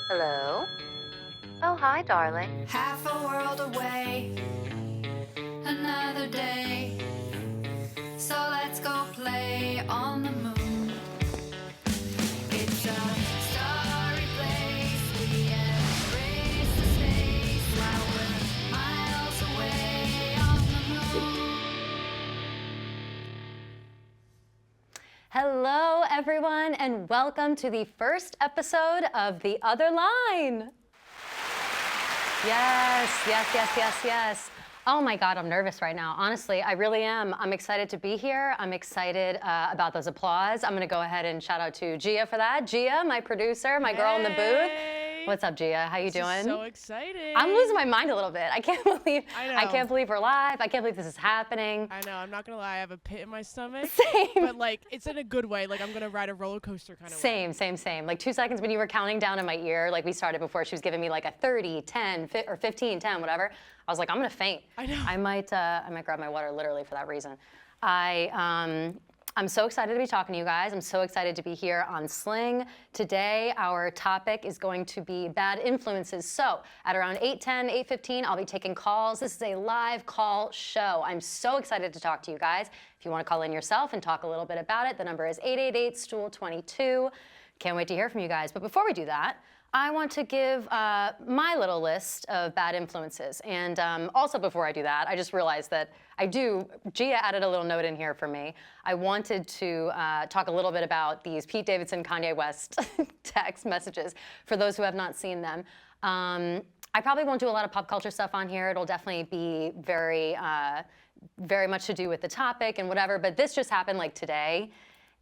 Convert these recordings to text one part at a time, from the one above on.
Hello? Oh, hi, darling. Half a world away, another day. So let's go play on the moon. It's a starry place. We embrace the space while we're miles away on the moon. Hello, everyone, and welcome to the first episode of The Other Line. Yes. Oh my God, I'm nervous right now. Honestly, I really am. I'm excited to be here. I'm excited about those applause. I'm gonna go ahead and shout out to Gia for that. Gia, my producer, my girl in the booth. What's up, Gia? How you doing? So exciting. I'm losing my mind a little bit. I can't believe I know. can't believe we're live. I can't believe this is happening. I know. I'm not gonna lie. I have a pit in my stomach. Same. But like, it's in a good way. Like, I'm gonna ride a roller coaster kind of way. Same. Like 2 seconds when you were counting down in my ear, like we started before, she was giving me like a 30, 10, or 15, 10, whatever. I was like, I'm gonna faint. I know. I might grab my water literally for that reason. I'm so excited to be talking to you guys. I'm so excited to be here on SLING. Today, our topic is going to be bad influences. So at around 8:10, 8:15, I'll be taking calls. This is a live call show. I'm so excited to talk to you guys. If you want to call in yourself and talk a little bit about it, the number is 888-STOOL22. Can't wait to hear from you guys. But before we do that, I want to give my little list of bad influences. And also before I do that, I just realized that Gia added a little note in here for me. I wanted to talk a little bit about these Pete Davidson, Kanye West text messages for those who have not seen them. I probably won't do a lot of pop culture stuff on here. It'll definitely be very much to do with the topic and whatever, but this just happened like today,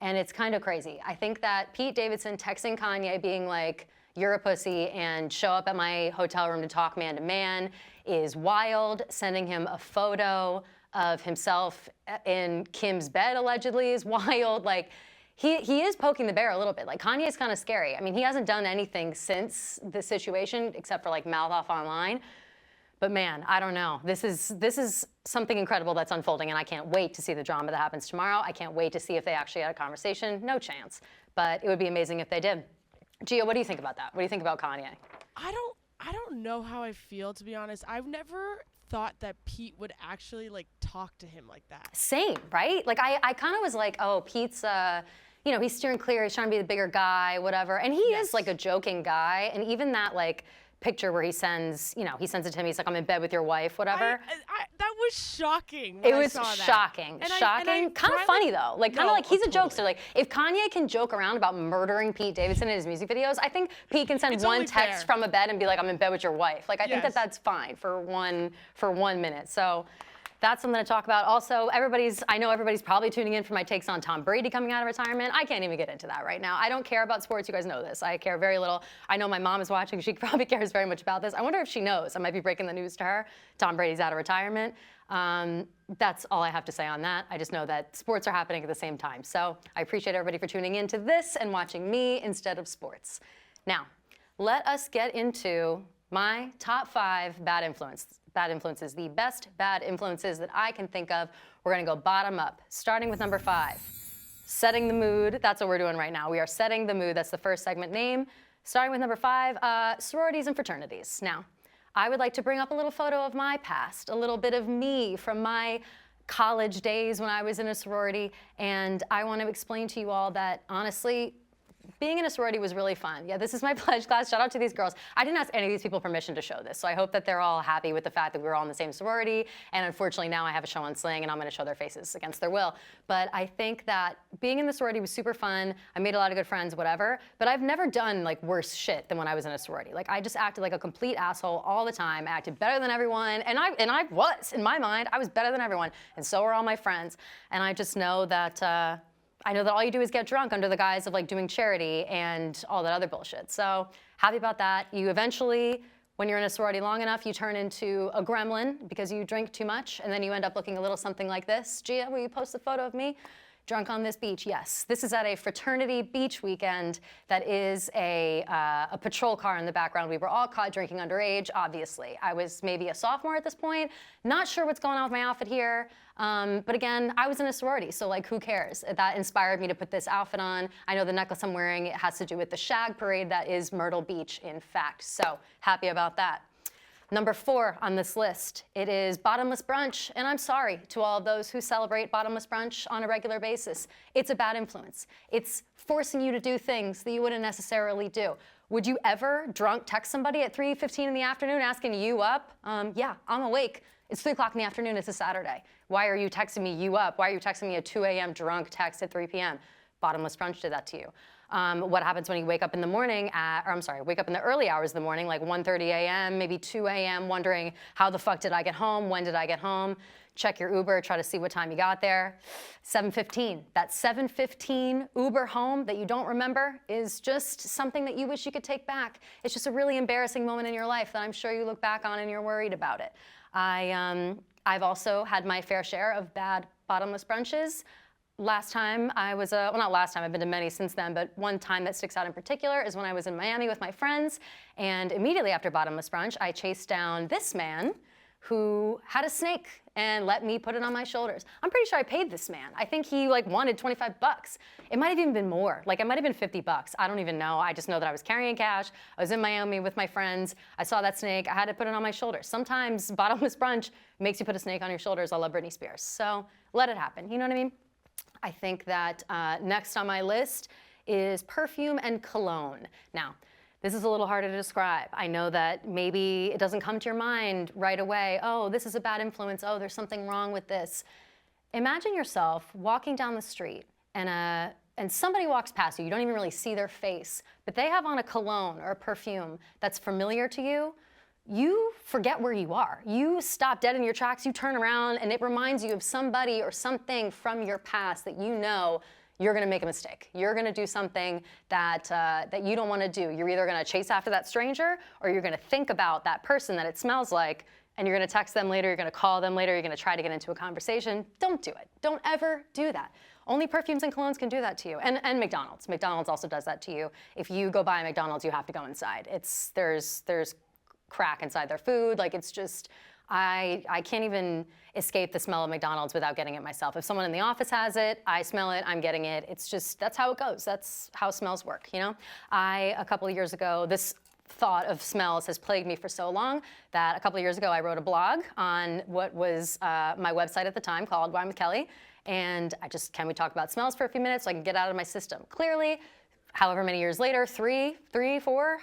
and it's kind of crazy. I think that Pete Davidson texting Kanye being like, "You're a pussy," and show up at my hotel room to talk man to man is wild. Sending him a photo of himself in Kim's bed allegedly is wild. Like, he is poking the bear a little bit. Like, Kanye is kind of scary. I mean, he hasn't done anything since the situation except for like mouth off online. But man, I don't know. This is something incredible that's unfolding, and I can't wait to see the drama that happens tomorrow. I can't wait to see if they actually had a conversation. No chance. But it would be amazing if they did. Gia, what do you think about that? What do you think about Kanye? I don't know how I feel, to be honest. I've never thought that Pete would actually like talk to him like that. Same, right? Like I kind of was like, oh, Pete's he's steering clear, he's trying to be the bigger guy, whatever. And he is like a joking guy. And even that like picture where he sends it to him, he's like, I'm in bed with your wife, whatever. That was shocking when It was I saw that. shocking. Kind of funny though. Like kind of like he's a totally. jokester. Like if Kanye can joke around about murdering Pete Davidson in his music videos, I think Pete can send It's one only text fair. from a bed and be like, I'm in bed with your wife. Like I think Yes. that's fine for 1 minute. So that's something to talk about. Also, I know everybody's probably tuning in for my takes on Tom Brady coming out of retirement. I can't even get into that right now. I don't care about sports. You guys know this. I care very little. I know my mom is watching. She probably cares very much about this. I wonder if she knows. I might be breaking the news to her. Tom Brady's out of retirement. That's all I have to say on that. I just know that sports are happening at the same time. So I appreciate everybody for tuning in to this and watching me instead of sports. Now, let us get into my top 5 bad influences, the best bad influences that I can think of. We're gonna go bottom up, starting with number 5. Setting the mood, that's what we're doing right now. We are setting the mood, that's the first segment name. Starting with number 5, sororities and fraternities. Now, I would like to bring up a little photo of my past, a little bit of me from my college days when I was in a sorority, and I want to explain to you all that, honestly, being in a sorority was really fun. Yeah, this is my pledge class. Shout out to these girls. I didn't ask any of these people permission to show this, so I hope that they're all happy with the fact that we were all in the same sorority. And unfortunately, now I have a show on SLING, and I'm going to show their faces against their will. But I think that being in the sorority was super fun. I made a lot of good friends, whatever. But I've never done like worse shit than when I was in a sorority. Like I just acted like a complete asshole all the time. I acted better than everyone, and I was in my mind. I was better than everyone, and so were all my friends. And I just know that. I know that all you do is get drunk under the guise of like doing charity and all that other bullshit. So happy about that. You eventually, when you're in a sorority long enough, you turn into a gremlin because you drink too much, and then you end up looking a little something like this. Gia, will you post a photo of me Drunk on this beach, yes. This is at a fraternity beach weekend that is a patrol car in the background. We were all caught drinking underage, obviously. I was maybe a sophomore at this point. Not sure what's going on with my outfit here. But again, I was in a sorority, so like, who cares? That inspired me to put this outfit on. I know the necklace I'm wearing, it has to do with the Shag Parade that is Myrtle Beach, in fact. So happy about that. Number 4 on this list, it is bottomless brunch. And I'm sorry to all of those who celebrate bottomless brunch on a regular basis. It's a bad influence. It's forcing you to do things that you wouldn't necessarily do. Would you ever drunk text somebody at 3:15 in the afternoon asking you up? Yeah, I'm awake. It's 3 o'clock in the afternoon, it's a Saturday. Why are you texting me you up? Why are you texting me a 2 a.m. drunk text at 3 p.m.? Bottomless brunch did that to you. What happens when you wake up in the morning wake up in the early hours of the morning, like 1:30 a.m., maybe 2 a.m., wondering how the fuck did I get home? When did I get home? Check your Uber, try to see what time you got there. 7:15, that 7:15 Uber home that you don't remember is just something that you wish you could take back. It's just a really embarrassing moment in your life that I'm sure you look back on and you're worried about it. I've also had my fair share of bad bottomless brunches. Last time I was, well, not last time, I've been to many since then, but one time that sticks out in particular is when I was in Miami with my friends, and immediately after bottomless brunch, I chased down this man who had a snake and let me put it on my shoulders. I'm pretty sure I paid this man. I think he like wanted 25 bucks. It might have even been more. Like, it might have been 50 bucks. I don't even know. I just know that I was carrying cash. I was in Miami with my friends. I saw that snake. I had to put it on my shoulders. Sometimes bottomless brunch makes you put a snake on your shoulders, a la Britney Spears. So let it happen. You know what I mean? I think that next on my list is perfume and cologne. Now, this is a little harder to describe. I know that maybe it doesn't come to your mind right away. Oh, this is a bad influence. Oh, there's something wrong with this. Imagine yourself walking down the street and somebody walks past you. You don't even really see their face, but they have on a cologne or a perfume that's familiar to you. You forget where you are. You stop dead in your tracks, you turn around, and it reminds you of somebody or something from your past that you know you're gonna make a mistake. You're gonna do something that you don't wanna do. You're either gonna chase after that stranger, or you're gonna think about that person that it smells like, and you're gonna text them later, you're gonna call them later, you're gonna try to get into a conversation. Don't do it. Don't ever do that. Only perfumes and colognes can do that to you. And McDonald's. McDonald's also does that to you. If you go by McDonald's, you have to go inside. There's crack inside their food. Like, it's just, I can't even escape the smell of McDonald's without getting it myself. If someone in the office has it, I smell it, I'm getting it. It's just, that's how it goes. That's how smells work, you know? A couple of years ago, this thought of smells has plagued me for so long that a couple of years ago, I wrote a blog on what was my website at the time called Wine with Kelly. And can we talk about smells for a few minutes so I can get it out of my system? Clearly, however many years later, three, four,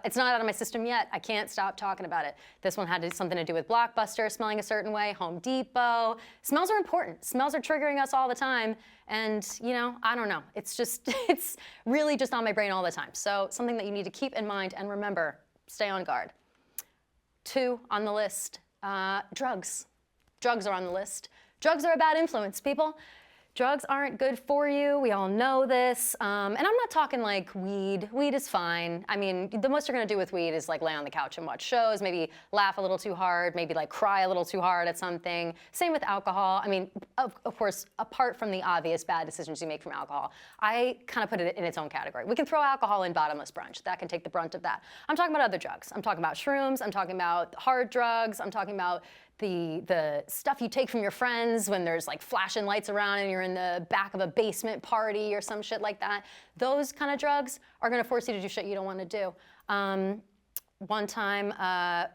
it's not out of my system yet. I can't stop talking about it. This one had something to do with Blockbuster smelling a certain way, Home Depot. Smells are important. Smells are triggering us all the time. And, you know, I don't know. It's just, it's really just on my brain all the time. So something that you need to keep in mind and remember, stay on guard. 2 on the list, drugs. Drugs are on the list. Drugs are a bad influence, people. Drugs aren't good for you. We all know this. And I'm not talking like weed. Weed is fine. I mean, the most you're gonna do with weed is like lay on the couch and watch shows, maybe laugh a little too hard, maybe like cry a little too hard at something. Same with alcohol. I mean, of course, apart from the obvious bad decisions you make from alcohol, I kind of put it in its own category. We can throw alcohol in bottomless brunch. That can take the brunt of that. I'm talking about other drugs. I'm talking about shrooms. I'm talking about hard drugs. I'm talking about the stuff you take from your friends when there's like flashing lights around and you're in the back of a basement party or some shit like that. Those kind of drugs are gonna force you to do shit you don't wanna do. One time, I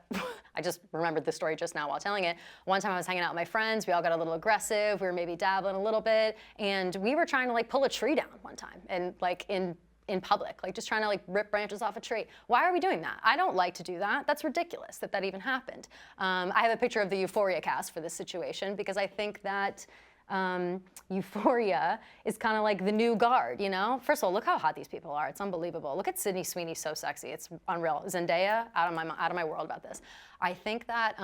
just remembered the story just now while telling it. One time I was hanging out with my friends, we all got a little aggressive, we were maybe dabbling a little bit, and we were trying to like pull a tree down one time, and like in public, like just trying to like rip branches off a tree. Why are we doing that? I don't like to do that. That's ridiculous that even happened. I have a picture of the Euphoria cast for this situation because I think that Euphoria is kind of like the new guard, you know? First of all, look how hot these people are. It's unbelievable. Look at Sydney Sweeney, so sexy. It's unreal. Zendaya, out of my world about this. I think that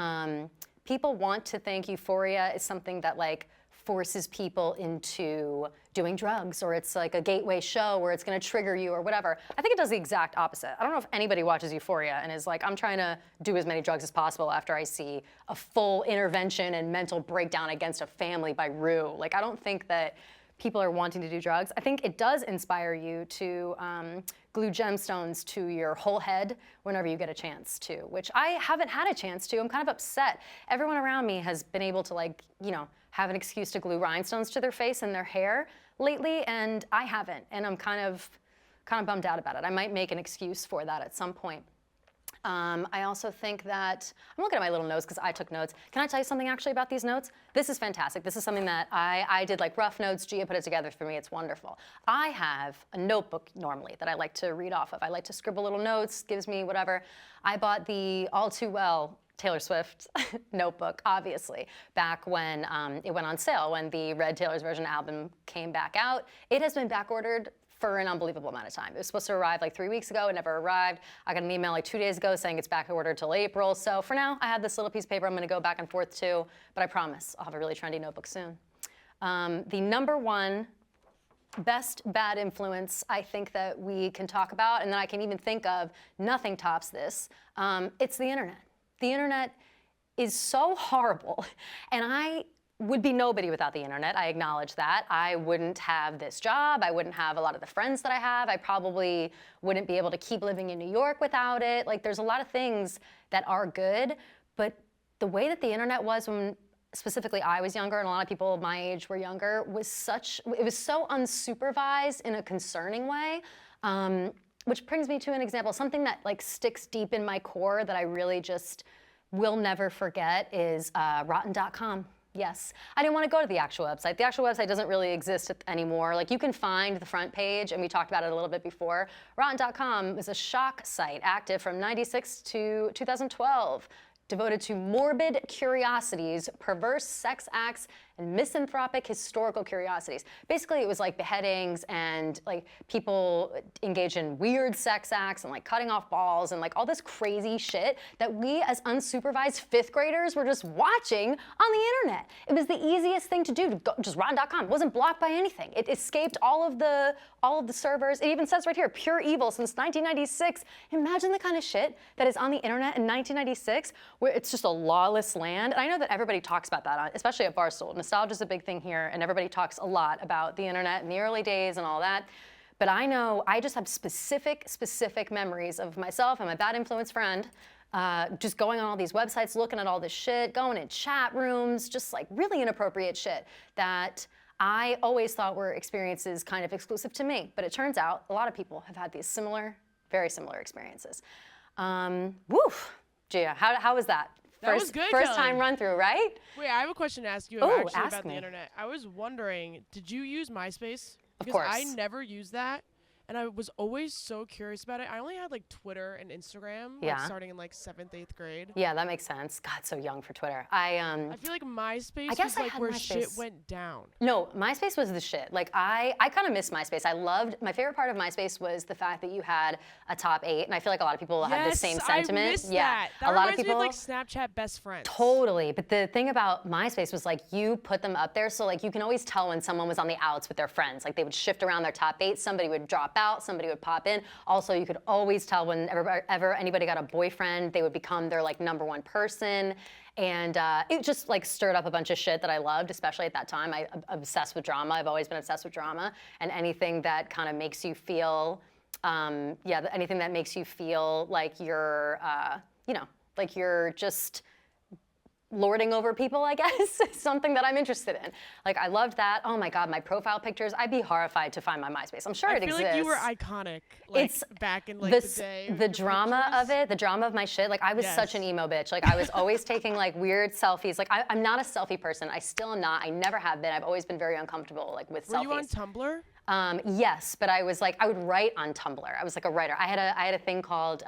people want to think Euphoria is something that like forces people into doing drugs, or it's like a gateway show where it's gonna trigger you or whatever. I think it does the exact opposite. I don't know if anybody watches Euphoria and is like, I'm trying to do as many drugs as possible after I see a full intervention and mental breakdown against a family by Rue. Like, I don't think that people are wanting to do drugs. I think it does inspire you to glue gemstones to your whole head whenever you get a chance to, which I haven't had a chance to. I'm kind of upset. Everyone around me has been able to, like, you know, have an excuse to glue rhinestones to their face and their hair lately, and I haven't, and I'm kind of bummed out about it. I might make an excuse for that at some point. I also think that, I'm looking at my little notes because I took notes. Can I tell you something actually about these notes? This is fantastic. This is something that I did like rough notes. Gia put it together for me. It's wonderful. I have a notebook normally that I like to read off of. I like to scribble little notes, gives me whatever. I bought the All Too Well Taylor Swift notebook, obviously, back when it went on sale, when the Red Taylor's Version album came back out. It has been back ordered for an unbelievable amount of time. It was supposed to arrive like 3 weeks ago. It never arrived. I got an email like 2 days ago saying it's back ordered till April. So for now, I have this little piece of paper I'm gonna go back and forth to, but I promise I'll have a really trendy notebook soon. The number one best bad influence I think that we can talk about, and that I can even think of, nothing tops this, it's the internet. The internet is so horrible, and I would be nobody without the internet. I acknowledge that. I wouldn't have this job. I wouldn't have a lot of the friends that I have. I probably wouldn't be able to keep living in New York without it. Like, there's a lot of things that are good, but the way that the internet was when specifically I was younger, and a lot of people my age were younger, it was so unsupervised in a concerning way. Which brings me to an example, something that like sticks deep in my core that I really just will never forget is rotten.com. Yes, I didn't want to go to the actual website. The actual website doesn't really exist anymore. Like, you can find the front page, and we talked about it a little bit before. Rotten.com is a shock site, active from '96 to 2012, devoted to morbid curiosities, perverse sex acts, and misanthropic historical curiosities. Basically, it was like beheadings and like people engaged in weird sex acts and like cutting off balls and like all this crazy shit that we as unsupervised fifth graders were just watching on the internet. It was the easiest thing to do, to go, just rotten.com. It wasn't blocked by anything. It escaped all of the servers. It even says right here, pure evil since 1996. Imagine the kind of shit that is on the internet in 1996, where it's just a lawless land. And I know that everybody talks about that, especially at Barstool. Nostalgia is a big thing here, and everybody talks a lot about the internet in the early days and all that. But I know I just have specific memories of myself and my bad influence friend just going on all these websites, looking at all this shit, going in chat rooms, just like really inappropriate shit that I always thought were experiences kind of exclusive to me. But it turns out a lot of people have had these very similar experiences. Woof. Gia, how was that? That was good, First Kelly. time run through, right? Wait, I have a question to ask you Oh, actually ask about me. the internet. I was wondering, did you use MySpace? Of Because course. I never used that, and I was always so curious about it. I only had like Twitter and Instagram, like Yeah. starting in like 7th, 8th grade. Yeah, that makes sense. God, so young for Twitter. I feel like MySpace guess was I like had where shit MySpace. went down. No, MySpace was the shit. Like, I kind of miss MySpace. My favorite part of MySpace was the fact that you had a top 8, and I feel like a lot of people had the same sentiment. I missed Yeah, that. That a lot of reminds people. me of like Snapchat best friends. Totally, but the thing about MySpace was like you put them up there, so like you can always tell when someone was on the outs with their friends. Like they would shift around their top 8, somebody would drop out, somebody would pop in. Also, you could always tell when ever anybody got a boyfriend, they would become their like #1 person. And it just like stirred up a bunch of shit that I loved, especially at that time. I'm obsessed with drama. I've always been obsessed with drama, and anything that kind of makes you feel, anything that makes you feel like you're, like you're just lording over people, I guess, something that I'm interested in. Like, I loved that. Oh my God, my profile pictures. I'd be horrified to find my MySpace. I'm sure it exists. I feel like you were iconic, like It's back in like the day. The drama of it, the drama of my shit. Like, I was such an emo bitch. Like, I was always taking like weird selfies. Like, I'm not a selfie person. I still am not. I never have been. I've always been very uncomfortable like with selfies. Were you on Tumblr? Yes, but I was like, I would write on Tumblr. I was like a writer. I had a thing called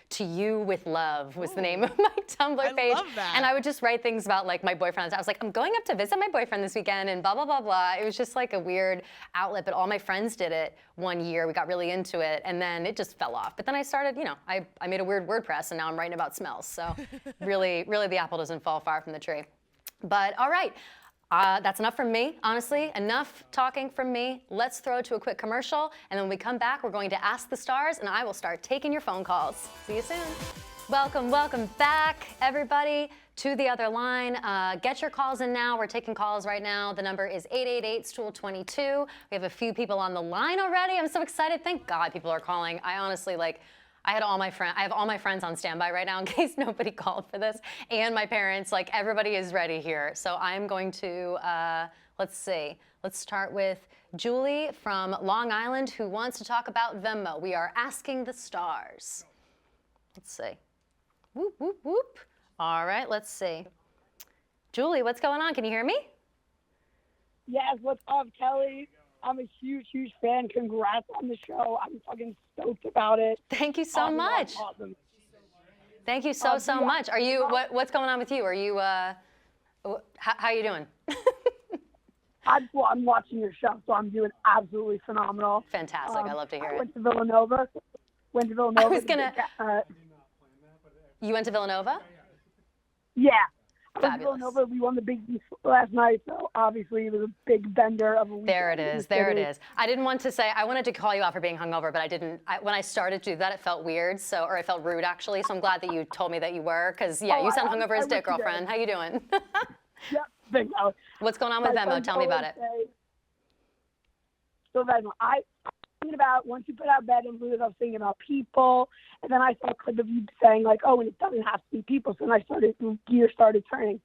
To You with Love was the name of my Tumblr page. I love that. And I would just write things about like my boyfriend. I was like, I'm going up to visit my boyfriend this weekend and blah, blah, blah, blah. It was just like a weird outlet, but all my friends did it one year. We got really into it, and then it just fell off. But then I started, I made a weird WordPress, and now I'm writing about smells. So really the apple doesn't fall far from the tree. But all right. That's enough from me, honestly. Enough talking from me. Let's throw to a quick commercial, and then when we come back, we're going to Ask the Stars, and I will start taking your phone calls. See you soon. Welcome back, everybody. to the other line. Get your calls in now. We're taking calls right now. The number is 888-STOOL22. We have a few people on the line already. I'm so excited. Thank God people are calling. I honestly, like, I have all my friends on standby right now in case nobody called for this, and my parents. Like, everybody is ready here. So I'm going to, let's see. Let's start with Julie from Long Island, who wants to talk about Venmo. We are asking the stars. Let's see. Whoop, whoop, whoop. All right, let's see. Julie, what's going on? Can you hear me? Yes, what's up, Kelly? I'm a huge, huge fan. Congrats on the show. I'm fucking stoked about it. Thank you so much. Awesome. Thank you so much. Are you, what's going on with you? Are you, how you doing? I'm watching your show, so I'm doing absolutely phenomenal. Fantastic. I love to hear I it. went to Villanova. I was gonna. You went to Villanova? Yeah. I went to Fabulous. Villanova. We won the Big East last night, so obviously it was a big bender of a weekend. There it is. There it is. I didn't want to say, I wanted to call you out for being hungover, but I didn't. When I started to do that, it felt weird, or it felt rude, actually. So I'm glad that you told me that you were, because, yeah, you sound hungover as dick, girlfriend. How you doing? Yep. Thank you. What's going on with Venmo? Tell me about it. So Venmo, I'm thinking about, once you put out bad influence, I was thinking about people, and then I saw a clip of you saying, like, oh, and it doesn't have to be people, so then gears started turning.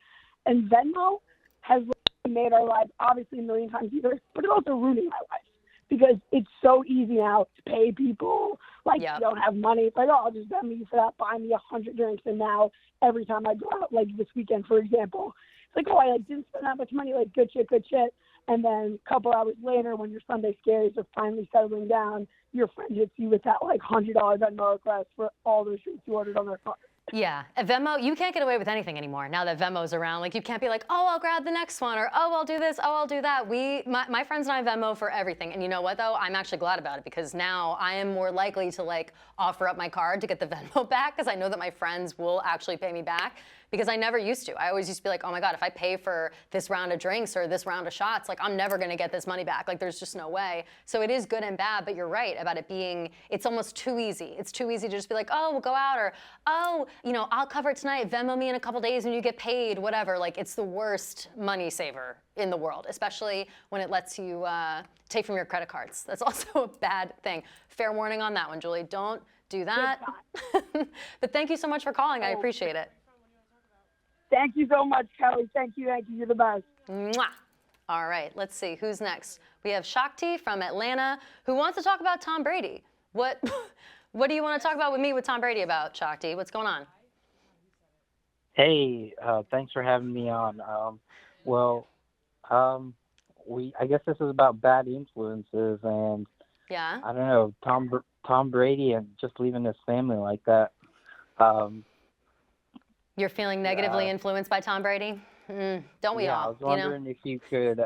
And Venmo has made our lives obviously a million times easier, but it's also ruining my life, because it's so easy now to pay people, like, you don't have money. It's like, oh, I'll just Venmo you for that, buy me 100 drinks, and now every time I go out, like this weekend, for example, it's like, oh, I didn't spend that much money, like, good shit. And then a couple hours later, when your Sunday scaries are finally settling down, your friend hits you with that, like, $100 Venmo request for all those drinks you ordered on their card. Yeah, Venmo, you can't get away with anything anymore now that Venmo's around. Like, you can't be like, oh, I'll grab the next one, or oh, I'll do this, oh, I'll do that. My friends and I Venmo for everything. And you know what, though? I'm actually glad about it, because now I am more likely to, like, offer up my card to get the Venmo back, because I know that my friends will actually pay me back, because I never used to. I always used to be like, oh my God, if I pay for this round of drinks or this round of shots, like, I'm never gonna get this money back. Like, there's just no way. So it is good and bad, but you're right about it being, it's almost too easy. It's too easy to just be like, oh, we'll go out, or oh, you know, I'll cover it tonight, Venmo me in a couple days when you get paid, whatever. Like, it's the worst money saver in the world, especially when it lets you take from your credit cards. That's also a bad thing. Fair warning on that one, Julie. Don't do that. But thank you so much for calling. I appreciate it. Thank you so much, Kelly. Thank you. You're the best. Mwah. All right, let's see. Who's next? We have Shakti from Atlanta, who wants to talk about Tom Brady. What do you want to talk about with me with Tom Brady about, Shakti? What's going on? Hey, thanks for having me on. I guess this is about bad influences, and Yeah. I don't know, Tom Brady and just leaving his family like that. You're feeling negatively influenced by Tom Brady? Don't we all? I was wondering if you could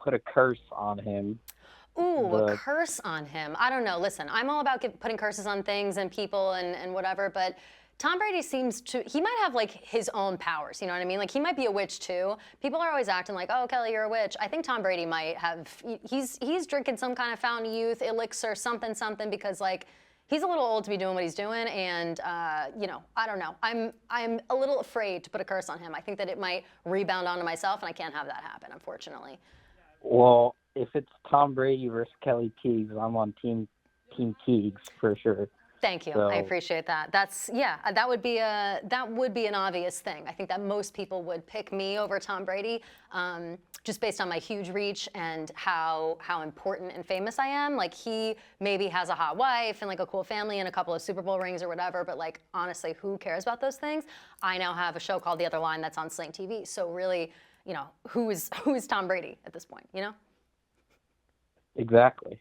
put a curse on him. Ooh, a curse on him. I don't know. Listen, I'm all about putting curses on things and people and whatever, but Tom Brady seems to, he might have like his own powers, you know what I mean? Like, he might be a witch too. People are always acting like, oh, Kelly, you're a witch. I think Tom Brady might have, he's drinking some kind of fountain youth, elixir, something, because, like, he's a little old to be doing what he's doing, and you know, I don't know. I'm a little afraid to put a curse on him. I think that it might rebound onto myself, and I can't have that happen, unfortunately. Well, if it's Tom Brady versus Kelly Keegs, I'm on Team Keegs for sure. Thank you. So, I appreciate that. That would be an obvious thing. I think that most people would pick me over Tom Brady, just based on my huge reach and how important and famous I am. Like, he maybe has a hot wife and like a cool family and a couple of Super Bowl rings or whatever, but like, honestly, who cares about those things? I now have a show called The Other Line that's on SLING TV. So really, you know, who is Tom Brady at this point, you know? Exactly.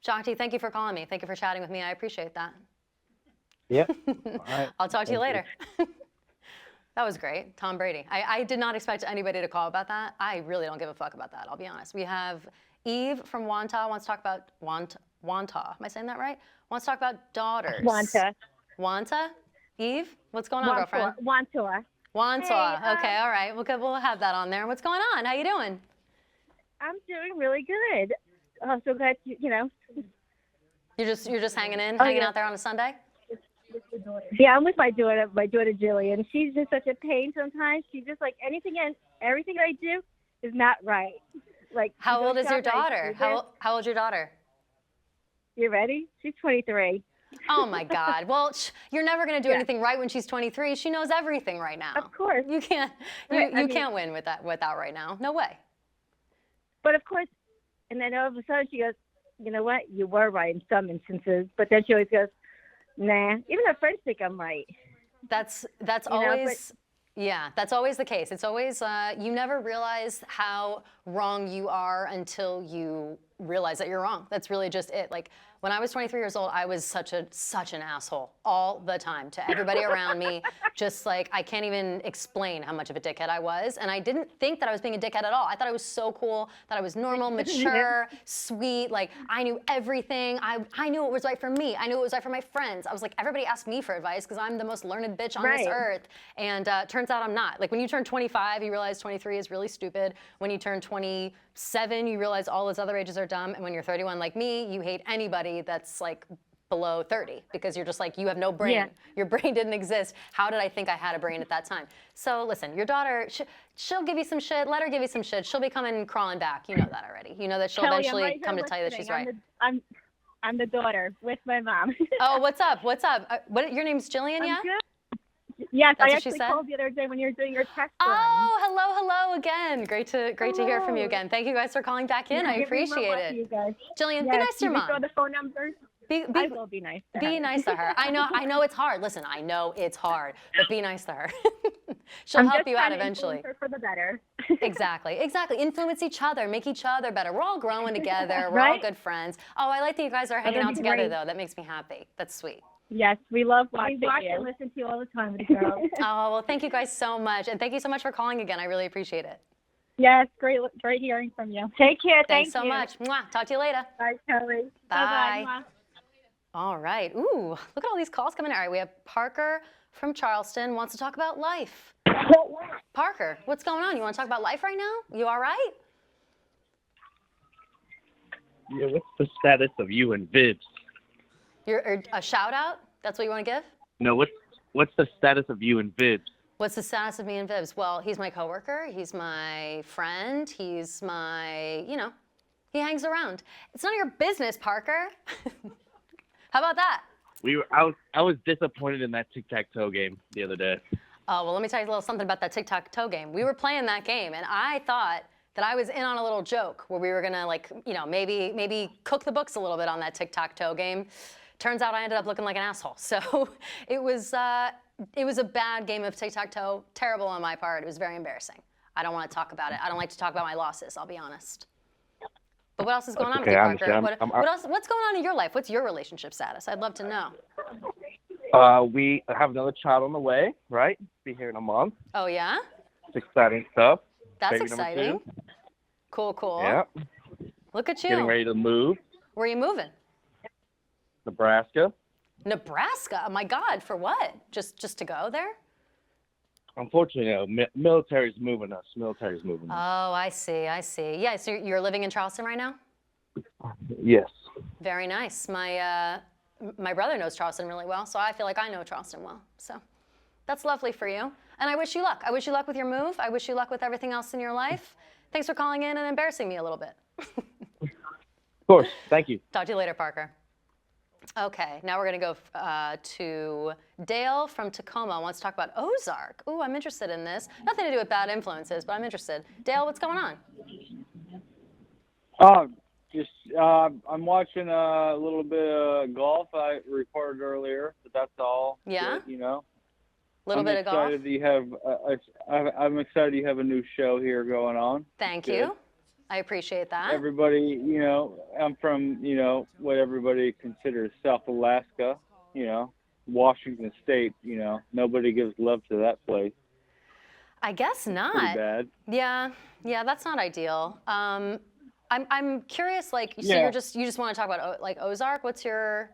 Shakti, thank you for calling me. Thank you for chatting with me. I appreciate that. Yep. All right. I'll talk to you later. That was great. Tom Brady. I did not expect anybody to call about that. I really don't give a fuck about that, I'll be honest. We have Eve from Wantagh wants to talk about Wantagh. Am I saying that right? Wants to talk about daughters. Wantagh? Eve? What's going on, girlfriend? Wantagh. Hey, okay, all right. We'll have that on there. What's going on? How you doing? I'm doing really good. So glad you know. You're just hanging out there on a Sunday? Yeah, I'm with my daughter Jillian. She's just such a pain sometimes. She's just like everything I do is not right. Like, How you old go is your shopping, I daughter? do this. How old's your daughter? You ready? She's 23. Oh my God. Well, you're never going to do Yeah. anything right when she's 23. She knows everything right now. Of course. You can't. Right, You can't win with that right now. No way. But of course, and then all of a sudden she goes, you know what? You were right in some instances, but then she always goes, nah. Even her friends think I'm right. That's You know, always. Yeah, that's always the case. It's always you never realize how wrong you are until you realize that you're wrong. That's really just it. Like when I was 23 years old, I was such an asshole all the time to everybody around me. Just like I can't even explain how much of a dickhead I was, and I didn't think that I was being a dickhead at all. I thought I was so cool, that I was normal, mature, sweet. Like I knew everything. I knew what was right for me. I knew what was right for my friends. I was like, everybody asked me for advice because I'm the most learned bitch on this Right. earth. And turns out I'm not. Like when you turn 25, you realize 23 is really stupid. When you turn 27, you realize all those other ages are dumb. And when you're 31 like me, you hate anybody that's like below 30 because you're just like, you have no brain. Yeah. Your brain didn't exist. How did I think I had a brain at that time? So listen, your daughter, she'll give you some shit. Let her give you some shit. She'll be coming crawling back. You know that already. You know that she'll Kelly, I'm eventually right here come to tell you that she's right. listening. I'm the daughter with my mom. Oh, what's up? What's up? Your name's Jillian, yeah? I'm good. Yes, That's I what she actually said? called the other day when you were doing your test run. Oh, hello again. Great to hear from you Hello. again. Thank you guys for calling back in. I Give me more appreciate love it. to you guys. Jillian, be Yes, nice to your you throw mom. the phone numbers. Be I will be nice to her. nice to her. I know it's hard. Listen, I know it's hard, but be nice to her. She'll I'm help just you trying out to eventually. influence her for the better. Exactly. Influence each other, make each other better. We're all growing together. We're all Right? good friends. Oh, I like that you guys are hanging that'd out be together great. though. That makes me happy. That's sweet. Yes, we love watching We watch you. and listen to you all the time with the girls. Oh, well, thank you guys so much. And thank you so much for calling again. I really appreciate it. Yes, great hearing from you. Take care. Thanks Thank so you. much. Mwah. Talk to you later. Bye, Kelly. Bye. Bye-bye. All right. Ooh, look at all these calls coming in. All right, we have Parker from Charleston wants to talk about life. Parker, what's going on? You want to talk about life right now? You all right? Yeah, what's the status of you and Vibs? You're a shout out? That's what you want to give? No, what's the status of you and Vibs? What's the status of me and Vibs? Well, he's my coworker. He's my friend. He's my, he hangs around. It's none of your business, Parker. How about that? I was disappointed in that tic-tac-toe game the other day. Oh, well, let me tell you a little something about that tic-tac-toe game. We were playing that game, and I thought that I was in on a little joke where we were gonna maybe cook the books a little bit on that tic-tac-toe game. Turns out I ended up looking like an asshole. So it was a bad game of tic-tac-toe, terrible on my part. It was very embarrassing. I don't want to talk about it. I don't like to talk about my losses, I'll be honest. But what else is going on with you, I Parker? understand. What's going on in your life? What's your relationship status? I'd love to know. We have another child on the way, right? Be here in a month. Oh, yeah? It's exciting stuff. That's Baby number exciting. 2. Cool. Yeah. Look at you. Getting ready to move. Where are you moving? Nebraska. Nebraska? Oh my God, for what? Just to go there? Unfortunately, military's moving us. Oh, I see. Yeah, so you're living in Charleston right now? Yes. Very nice. My brother knows Charleston really well, so I feel like I know Charleston well. So that's lovely for you. And I wish you luck. I wish you luck with your move. I wish you luck with everything else in your life. Thanks for calling in and embarrassing me a little bit. Of course. Thank you. Talk to you later, Parker. Okay, now we're going to go to Dale from Tacoma. Wants to talk about Ozark. Ooh, I'm interested in this. Nothing to do with bad influences, but I'm interested. Dale, what's going on? I'm watching a little bit of golf. I recorded earlier, but that's all. Yeah? Good, A Little bit of golf? I'm excited you have a new show here going on. Thank Good. you. I appreciate that. Everybody, I'm from, what everybody considers South Alaska, Washington State, nobody gives love to that place. I guess not. Pretty bad. Yeah, that's not ideal. I'm curious, so Yeah. you just want to talk about Ozark? What's it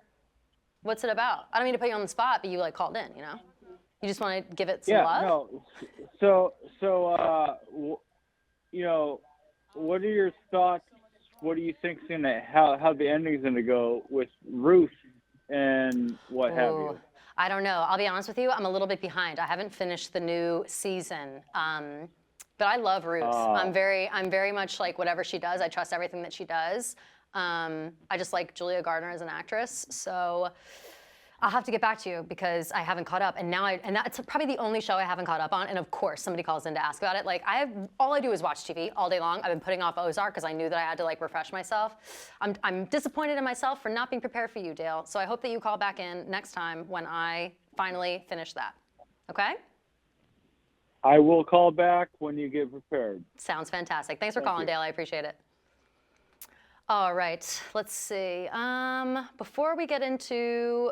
about? I don't mean to put you on the spot, but you called in, You just want to give it some love? No. What are your thoughts? What do you think's how the ending's gonna go with Ruth and what have you? I don't know. I'll be honest with you. I'm a little bit behind. I haven't finished the new season. But I love Ruth. I'm very much like whatever she does. I trust everything that she does. I just like Julia Gardner as an actress. So I'll have to get back to you because I haven't caught up. And that's probably the only show I haven't caught up on. And of course, somebody calls in to ask about it. Like all I do is watch TV all day long. I've been putting off Ozark because I knew that I had to like refresh myself. I'm disappointed in myself for not being prepared for you, Dale. So I hope that you call back in next time when I finally finish that. Okay? I will call back when you get prepared. Sounds fantastic. Thanks for calling, Dale. I appreciate it. All right, let's see. Before we get into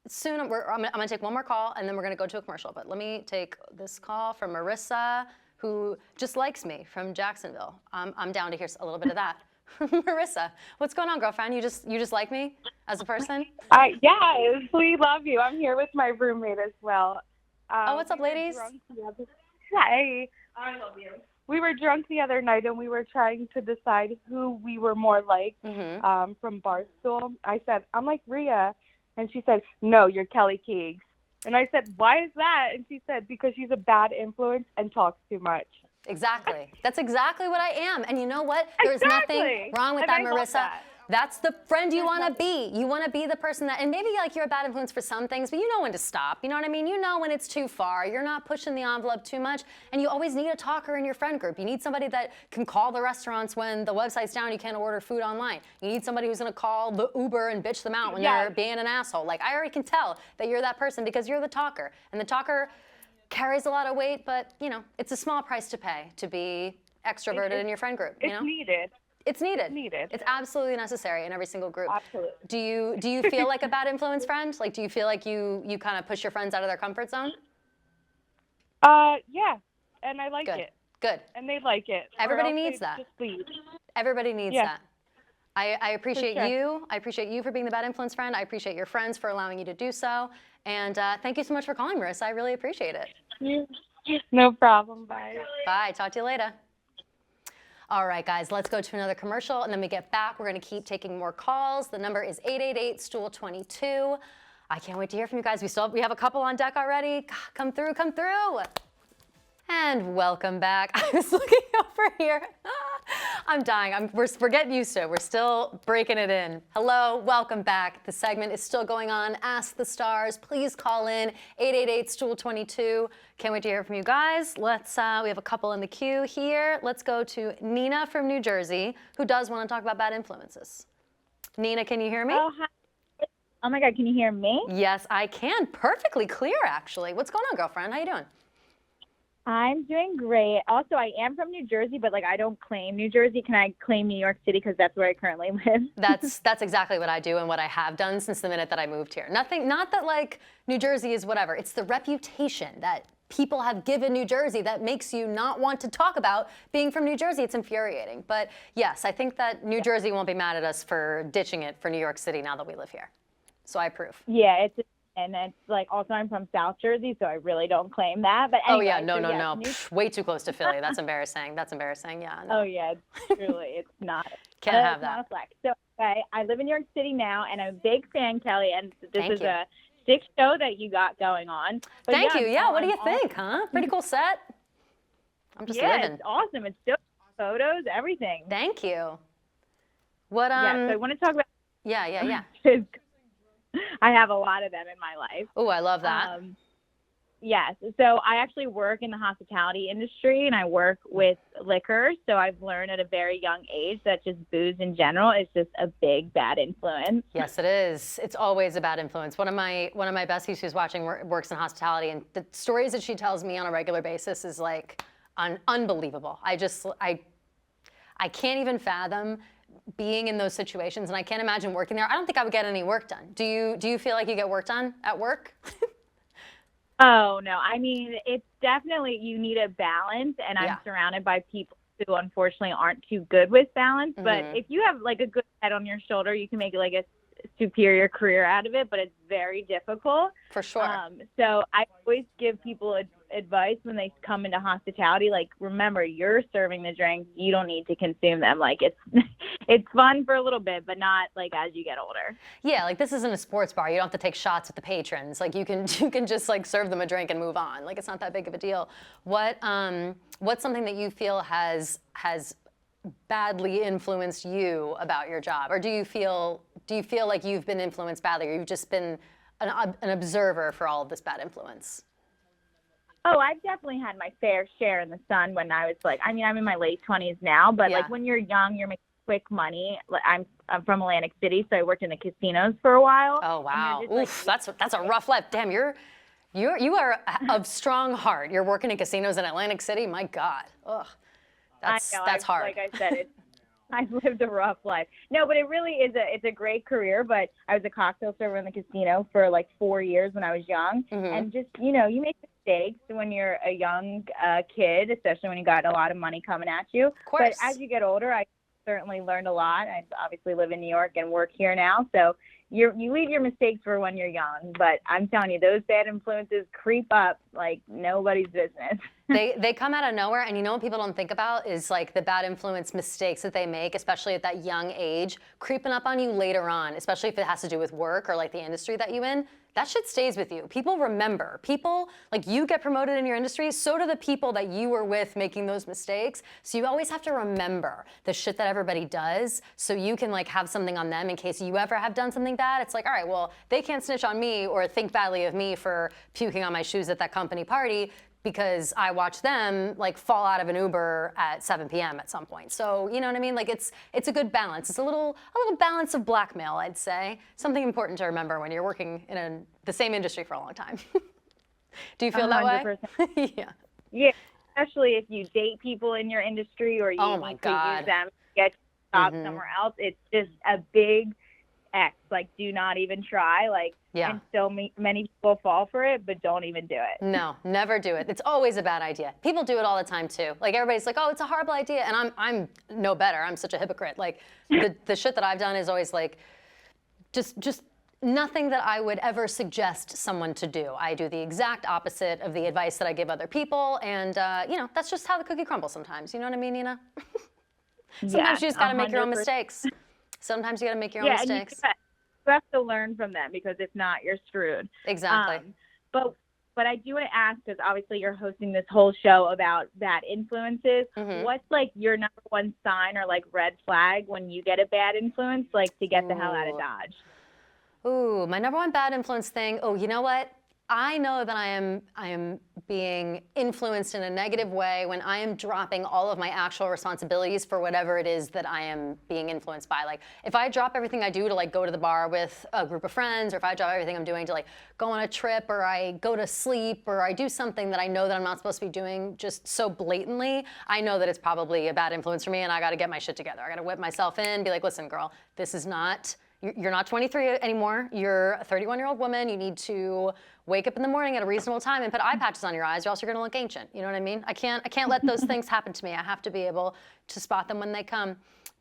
soon, I'm going to take one more call, and then we're going to go to a commercial. But let me take this call from Marissa, who just likes me from Jacksonville. I'm down to hear a little bit of that. Marissa, what's going on, girlfriend? You just like me as a person? Yes, we love you. I'm here with my roommate as well. What's up, ladies? Hey. I love you. We were drunk the other night, and we were trying to decide who we were more like from Barstool. I said, I'm like Rhea. And she said, no, you're Kelly Keegs. And I said, why is that? And she said, because she's a bad influence and talks too much. Exactly. That's exactly what I am. And you know what? There's nothing wrong with that, Marissa. That's the friend you want to be. You want to be the person that, and maybe like you're a bad influence for some things, but you know when to stop. You know what I mean? You know when it's too far. You're not pushing the envelope too much. And you always need a talker in your friend group. You need somebody that can call the restaurants when the website's down, you can't order food online. You need somebody who's going to call the Uber and bitch them out when they're being an asshole. Like I already can tell that you're that person because you're the talker. And the talker carries a lot of weight, but you know, it's a small price to pay to be extroverted in your friend group. You know? Needed. It's needed. It's absolutely necessary in every single group. Absolutely. Do you feel like a bad influence friend? Like, do you feel like you kind of push your friends out of their comfort zone? Yeah, and I like it. Good. And they like it. Everybody needs that. Everybody needs that. I appreciate you. I appreciate you for being the bad influence friend. I appreciate your friends for allowing you to do so. And thank you so much for calling, Marissa. I really appreciate it. No problem. Bye. Bye. Talk to you later. All right, guys, let's go to another commercial, and then we get back. We're going to keep taking more calls. The number is 888-STOOL22. I can't wait to hear from you guys. We have a couple on deck already. Come through, come through. And welcome back. I was looking over here. I'm dying. We're getting used to it. We're still breaking it in. Hello, welcome back. The segment is still going on. Ask the Stars. Please call in 888-STOOL22. Can't wait to hear from you guys. We have a couple in the queue here. Let's go to Nina from New Jersey, who does want to talk about bad influences. Nina, can you hear me? Oh, hi. Oh my God, can you hear me? Yes, I can. Perfectly clear, actually. What's going on, girlfriend? How you doing? I'm doing great. Also, I am from New Jersey, but like I don't claim New Jersey. Can I claim New York City because that's where I currently live? That's exactly what I do and what I have done since the minute that I moved here. Not that like New Jersey is whatever. It's the reputation that people have given New Jersey that makes you not want to talk about being from New Jersey. It's infuriating. But yes, I think that New Jersey won't be mad at us for ditching it for New York City now that we live here. So I approve. Yeah, and it's like also I'm from South Jersey, so I really don't claim that. But anyway, oh yeah, no. Way too close to Philly. That's embarrassing. Yeah. No. Oh yeah, truly, it's not. Can't have that. Not a flex. So okay, I live in New York City now, and I'm a big fan, Kelly. And this is a sick show that you got going on. But Thank you. Yeah, what do you think, huh? Pretty cool set. I'm just living. It's awesome. It's still photos, everything. Thank you. What Yeah, so I want to talk about. Yeah. I have a lot of them in my life. Oh, I love that. Yes. So I actually work in the hospitality industry, and I work with liquor. So I've learned at a very young age that just booze in general is just a big bad influence. Yes, it is. It's always a bad influence. One of my besties who's watching works in hospitality, and the stories that she tells me on a regular basis is like unbelievable. I can't even fathom being in those situations, and I can't imagine working there. I don't think I would get any work done. Do you feel like you get work done at work? Oh, no. I mean, it's definitely, you need a balance, and I'm surrounded by people who unfortunately aren't too good with balance. But if you have like a good head on your shoulder, you can make like a superior career out of it, but it's very difficult. For sure. So I always give people advice when they come into hospitality. Like, remember, you're serving the drinks. You don't need to consume them. Like, it's it's fun for a little bit, but not like as you get older. Yeah, like this isn't a sports bar. You don't have to take shots with the patrons. Like you can just like serve them a drink and move on. Like it's not that big of a deal. What's something that you feel has badly influenced you about your job, or do you feel like you've been influenced badly, or you've just been an observer for all of this bad influence? Oh, I've definitely had my fair share in the sun when I was like, I mean, I'm in my late 20s now, but like when you're young, you're making quick money. I'm from Atlantic City, so I worked in the casinos for a while. Oh wow, oof, like, that's a rough life. Damn, you are of strong heart. You're working in casinos in Atlantic City. My God, ugh, that's hard. Like I said, I've lived a rough life. No, but it really is it's a great career. But I was a cocktail server in the casino for like 4 years when I was young, and just you make mistakes when you're a young kid, especially when you got a lot of money coming at you. Of course. But as you get older, I certainly learned a lot. I obviously live in New York and work here now, so you leave your mistakes for when you're young. But I'm telling you, those bad influences creep up like nobody's business. They come out of nowhere, and you know what people don't think about is like the bad influence mistakes that they make, especially at that young age, creeping up on you later on, especially if it has to do with work or like the industry that you in. That shit stays with you. People remember. People, like you get promoted in your industry, so do the people that you were with making those mistakes. So you always have to remember the shit that everybody does so you can like have something on them in case you ever have done something bad. It's like, all right, well, they can't snitch on me or think badly of me for puking on my shoes at that company party because I watched them like fall out of an Uber at 7 p.m. at some point. So you know what I mean? Like it's a good balance. It's a little balance of blackmail, I'd say. Something important to remember when you're working in the same industry for a long time. Do you feel 100%. That way? Yeah. Yeah, especially if you date people in your industry or you need to use them to get a job somewhere else. It's just a big X. Like, do not even try. Like, and so many people fall for it, but don't even do it. No, never do it. It's always a bad idea. People do it all the time too. Like everybody's like, oh, it's a horrible idea, and I'm no better. I'm such a hypocrite. Like the shit that I've done is always like, just nothing that I would ever suggest someone to do. I do the exact opposite of the advice that I give other people, and that's just how the cookie crumbles sometimes. You know what I mean, Nina? Sometimes you just gotta make your own mistakes. Sometimes you gotta make your own mistakes. You have to learn from them because if not, you're screwed. Exactly. But I do want to ask, because obviously you're hosting this whole show about bad influences. What's like your number one sign or like red flag when you get a bad influence, like to get the hell out of Dodge? Ooh, my number one bad influence thing. Oh, you know what? I know that I am being influenced in a negative way when I am dropping all of my actual responsibilities for whatever it is that I am being influenced by. Like if I drop everything I do to like go to the bar with a group of friends, or if I drop everything I'm doing to like go on a trip, or I go to sleep, or I do something that I know that I'm not supposed to be doing just so blatantly, I know that it's probably a bad influence for me, and I got to get my shit together. I got to whip myself in, be like, listen, girl, this is not. You're not 23 anymore. You're a 31-year-old woman. You need to wake up in the morning at a reasonable time and put eye patches on your eyes, or else you're gonna look ancient. You know what I mean? I can't let those things happen to me. I have to be able to spot them when they come.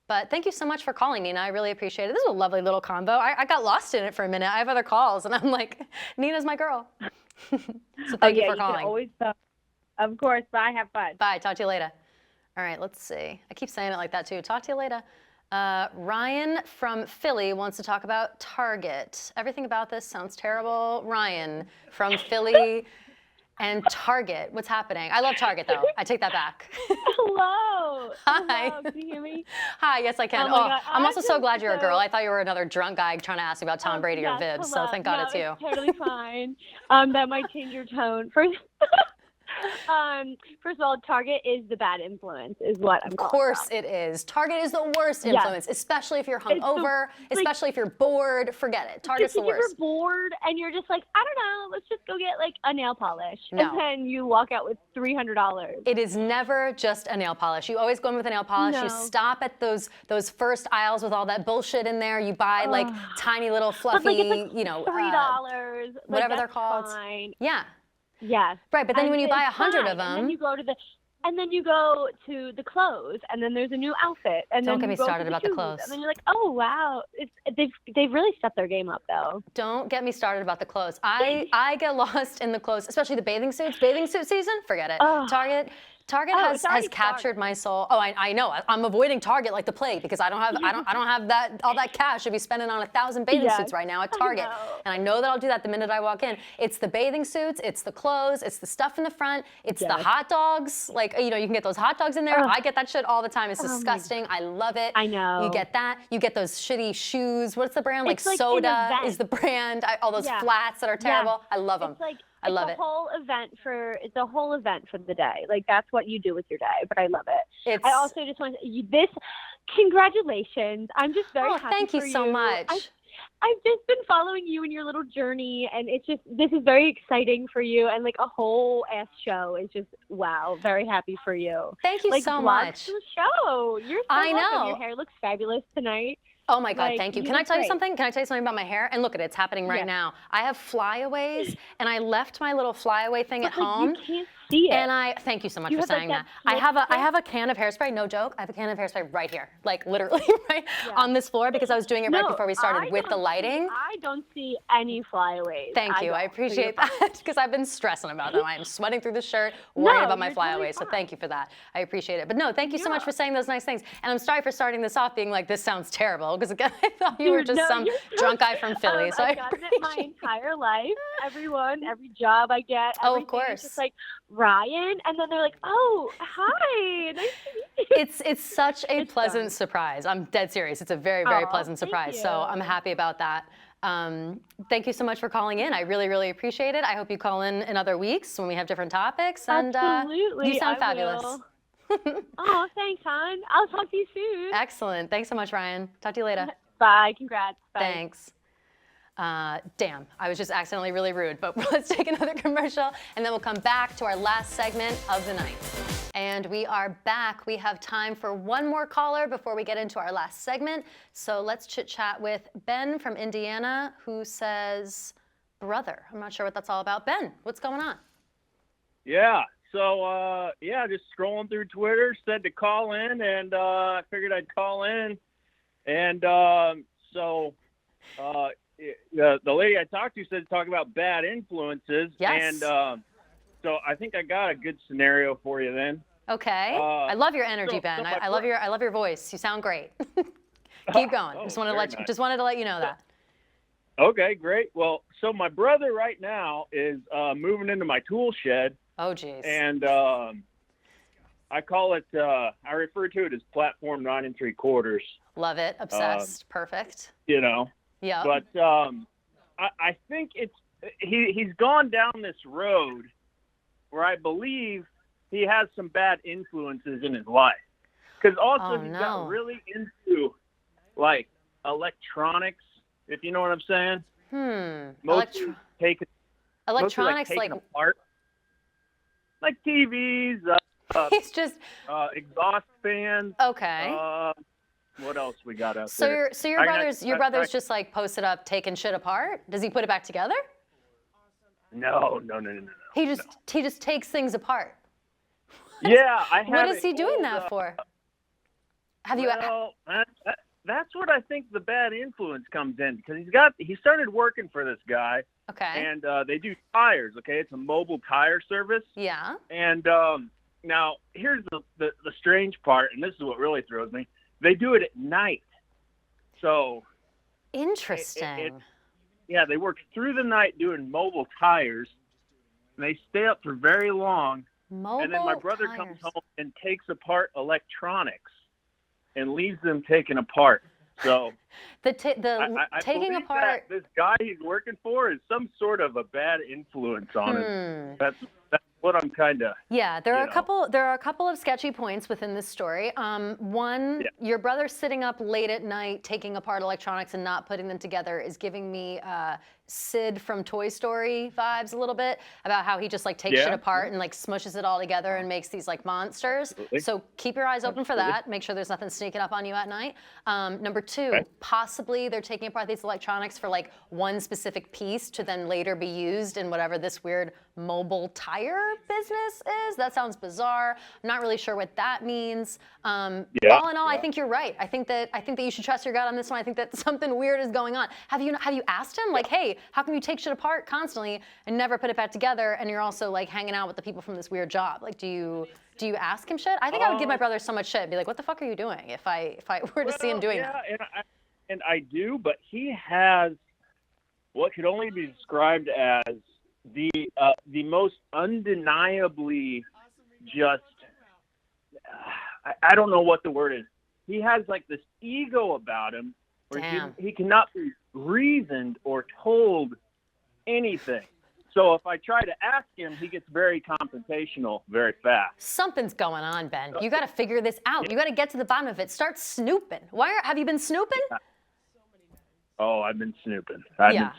But thank you so much for calling, Nina. I really appreciate it. This is a lovely little convo. I got lost in it for a minute. I have other calls, and I'm like, Nina's my girl. So thank you for calling. You always of course. Bye. Have fun. Bye. Talk to you later. All right. Let's see. I keep saying it like that too. Talk to you later. Ryan from Philly wants to talk about Target. Everything about this sounds terrible. Ryan from Philly and Target. What's happening? I love Target, though. I take that back. Hello. Hi. Hello. Can you hear me? Hi. Yes, I can. Oh, I'm also so glad you're a girl. I thought you were another drunk guy trying to ask you about Tom Brady or Vibs. Hello. So thank God it's you. Totally fine. That might change your tone. First of all, Target is the bad influence, is what I'm calling. Of course it is. Target is the worst influence, especially if you're hungover, especially if you're bored. Forget it. Target's the worst. If you're bored and you're just like, I don't know, let's just go get like a nail polish. No. And then you walk out with $300. It is never just a nail polish. You always go in with a nail polish. No. You stop at those first aisles with all that bullshit in there. You buy like tiny little fluffy, but, like, it's like $3. Whatever like, they're called. Fine. Yeah. Yes. Right, but then when you buy 100 of them, and then you go to the and then you go to the clothes, and then there's a new outfit, and Don't then get me you go started to about the the shoes, clothes. and then you're like, oh wow, they've really stepped their game up though. Don't get me started about the clothes. I get lost in the clothes, especially the bathing suits. Bathing suit season, forget it. Target has captured my soul. Oh, I know. I'm avoiding Target like the plague because I don't have that all that cash to be spending on 1,000 bathing suits right now at Target. And I know that I'll do that the minute I walk in. It's the bathing suits, it's the clothes, it's the stuff in the front, it's the hot dogs. Like, you know, you can get those hot dogs in there. I get that shit all the time. It's disgusting. I love it. I know. You get that. You get those shitty shoes. What's the brand? Like Soda is the brand. All those flats that are terrible. I love them. It's like I love it. It's a whole event for the day. Like that's what you do with your day, but I love it. I also just want this. Congratulations! I'm just very happy thank you for so much. I've just been following you and your little journey, and this is very exciting for you, and like a whole ass show is just wow. Very happy for you. Thank you so much. The show. You're so I welcome. know. Your hair looks fabulous tonight. Oh my God, Like, thank you. you Can I look tell you great. something? Can I tell you something about my hair? And look at it, it's happening right now. I have flyaways, and I left my little flyaway thing at home. You can't see it. And thank you so much You for have, like, saying that that. I have a can of hairspray, no joke. I have a can of hairspray right here, like literally right on this floor because I was doing it right before we started with the lighting. I don't see any flyaways. Thank you. I appreciate that because I've been stressing about them. I'm sweating through the shirt, worrying about my flyaways. So thank you for that. I appreciate it. But no, thank you so much for saying those nice things. And I'm sorry for starting this off being like, this sounds terrible because again, I thought you were just some drunk guy from Philly. So I've gotten it my entire life. Every job I get. Oh, of course. It's just like Ryan, and then they're like, "Oh, hi, nice to meet you." It's such a pleasant surprise. I'm dead serious. It's a very, very pleasant surprise. So I'm happy about that. Thank you so much for calling in. I really, really appreciate it. I hope you call in other weeks when we have different topics. And Absolutely, you sound I fabulous. will. Oh, thanks, hon. I'll talk to you soon. Excellent. Thanks so much, Ryan. Talk to you later. Bye. Congrats. Bye. Thanks. Damn, I was just accidentally really rude, but let's take another commercial and then we'll come back to our last segment of the night. And we are back. We have time for one more caller before we get into our last segment. So let's chit chat with Ben from Indiana who says, brother. I'm not sure what that's all about. Ben, what's going on? Yeah. So, just scrolling through Twitter, said to call in, and I figured I'd call in. And the lady I talked to said to talk about bad influences. Yes. And so I think I got a good scenario for you then. Okay. I love your energy, Ben. I love your voice. You sound great. Keep going. Just wanted to let you know that. Okay, great. Well, so my brother right now is moving into my tool shed. Oh, geez. And I call it, I refer to it as platform 9 3/4. Love it. Obsessed. Perfect. You know. Yeah. But I think he's gone down this road where I believe he has some bad influences in his life. Because also he's got really into, like, electronics, if you know what I'm saying. Mostly electronics, taken apart. Like TVs, he's just exhaust fans. Okay. What else we got out there? So your brother's just like posted up taking shit apart? Does he put it back together? No. He just takes things apart. Yeah, What is he doing that for? That's what I think the bad influence comes in because he started working for this guy. Okay. And they do tires. Okay, it's a mobile tire service. Yeah. And now here's the strange part, and this is what really throws me. They do it at night. So interesting. They work through the night doing mobile tires. And they stay up for very long. And then my brother comes home and takes apart electronics and leaves them taken apart. So I taking apart that this guy he's working for is some sort of a bad influence on him. That's what I'm kind of. Yeah, there are a couple of sketchy points within this story. One, your brother sitting up late at night taking apart electronics and not putting them together is giving me Sid from Toy Story vibes a little bit about how he just like takes shit apart and like smushes it all together and makes these like monsters. Absolutely. So keep your eyes open for that. Make sure there's nothing sneaking up on you at night. Number two, possibly they're taking apart these electronics for like one specific piece to then later be used in whatever this weird mobile tire business is? That sounds bizarre. I'm not really sure what that means. All in all, I think you're right. I think that you should trust your gut on this one. I think that something weird is going on. Have you asked him, like, hey, how come you take shit apart constantly and never put it back together, and you're also like hanging out with the people from this weird job? Like, do you ask him shit? I think I would give my brother so much shit. Be like, what the fuck are you doing? If I were to see him doing that. And I do, but he has what could only be described as the most undeniably just I don't know what the word is. He has like this ego about him where he cannot be reasoned or told anything. So if I try to ask him, he gets very confrontational very fast. Something's going on, Ben. You got to figure this out. You got to get to the bottom of it. Start snooping. Have you been snooping? Oh, I've been snooping.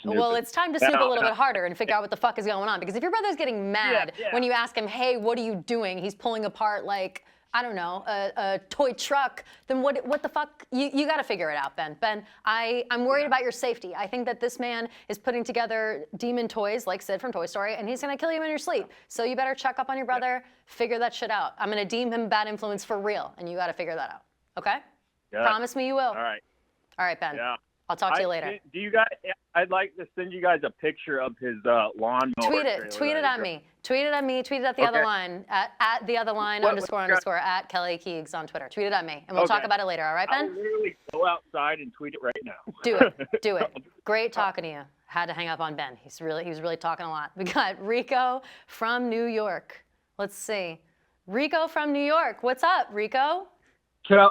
Well, it's time to snoop a little bit harder and figure out what the fuck is going on. Because if your brother's getting mad when you ask him, hey, what are you doing? He's pulling apart, like, I don't know, a toy truck, then what the fuck? You got to figure it out, Ben. Ben, I'm worried about your safety. I think that this man is putting together demon toys like Sid from Toy Story, and he's going to kill you in your sleep. So you better check up on your brother, figure that shit out. I'm going to deem him bad influence for real, and you got to figure that out. Okay? Yeah. Promise me you will. All right, Ben. Yeah. I'll talk to you later. Do you guys? I'd like to send you guys a picture of his lawnmower. Tweet it at me. Tweet it at me. Tweet it at the other line at the other line _ at Kelly Keegs on Twitter. Tweet it at me, and we'll talk about it later. All right, Ben? I'll literally go outside and tweet it right now. Do it. Great talking to you. Had to hang up on Ben. He was really talking a lot. We got Rico from New York. Let's see. Rico from New York. What's up, Rico?